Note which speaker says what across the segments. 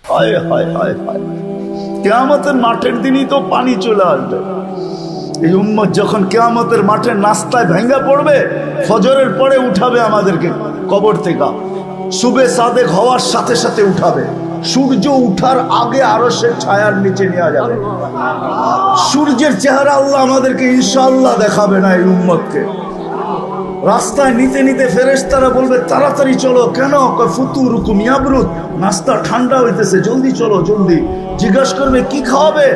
Speaker 1: হায় হায় হায় হায়, কিয়ামতের মাঠের দিনই তো পানি চলে আসবে। এই উম্মত যখন কিয়ামতের মাঠের নাস্তায় ভেঙ্গা পড়বে, ফজরের পরে উঠাবে আমাদেরকে কবর থেকে, সুবে সাদেক হওয়ার সাথে সাথে উঠাবে, সূর্য উঠার আগে আরশের ছায়ার নিচে নেওয়া যাবে। সূর্যের চেহারা আল্লাহ আমাদেরকে ইনশাআল্লাহ দেখাবে না এই উম্মতকে। রাস্তায় নিতে নিতে ফেরেশতারা বলবে তাড়াতাড়ি চলো। কেন? ফুতুরুকুম ইয়াবরুদ, নাস্তা ঠান্ডা হইতেছে, জলদি চলো জলদি। জিজ্ঞাসা করবে কি খাওয়াবে?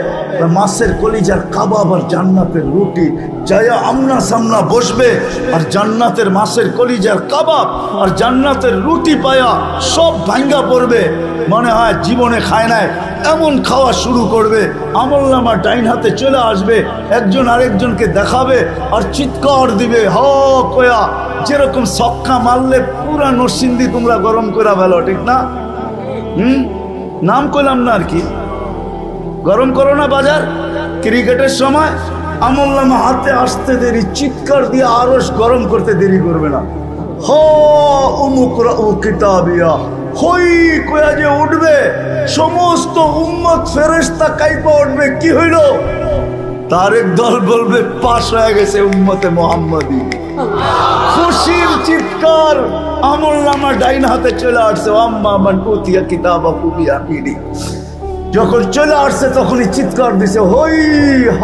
Speaker 1: মাছের কলিজার কাবাব আর জান্নাতের রুটি। যায়া আমনা সামনা বসবে, আর জান্নাতের মাছের কলিজার কাবাব আর জান্নাতের রুটি পায়া সব ভাঙ্গা পড়বে, মনে হয় জীবনে খায় নাই এমন খাওয়া শুরু করবে। আমলনামা ডাইন হাতে চলে আসবে, একজন আরেকজনকে দেখাবে আর চিৎকার দিবে হ কয়া, যেরকম সক্কা মারলে পুরা নরসিংদী তোমরা গরম করে ফেলো, ঠিক না? নাম করলাম না আর কি, গরম করো না বাজার। ক্রিকেটের সময় আমলনামা হাতে আসতে দেরি, চিৎকার দিয়ে আরশ গরম করতে দেরি করবে না। হ উমুকরা ও কিতাবিয়া, হই কয়া যে উঠবে, সমস্ত উম্মত ফেরেশতা কাইপা উঠবে। কি হইল? তার এক দল বলবে পাশ হয়ে গেছে উম্মতে মুহাম্মাদি। খুশির চিৎকার, আমলনামা ডাইন হাতে চলে আসছে। আম্মা মান উতিয়া কিতাবাহু বিয়ামিনি, যখন চলে আসছে তখনই চিৎকার দিছে হই হ।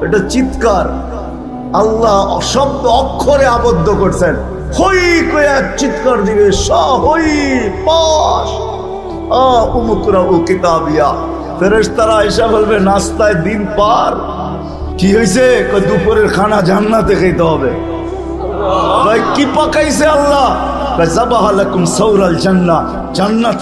Speaker 1: এটা চিৎকার আল্লাহ শব্দ অক্ষরে আবদ্ধ করছেন। হই কয়া চিৎকার দিবে, হই পাশ উমুকরা ও কিতাবিয়া। ফেরেশতারা এসে বলবে নাস্তায় দিন পার। কি হয়েছে? দুপুরের খানা জান্নাতে খেতে হবে। কি পাকাইছে আল্লাহ? জাবাহা লাকুম সাওরাল জান্নাহ, জান্নাত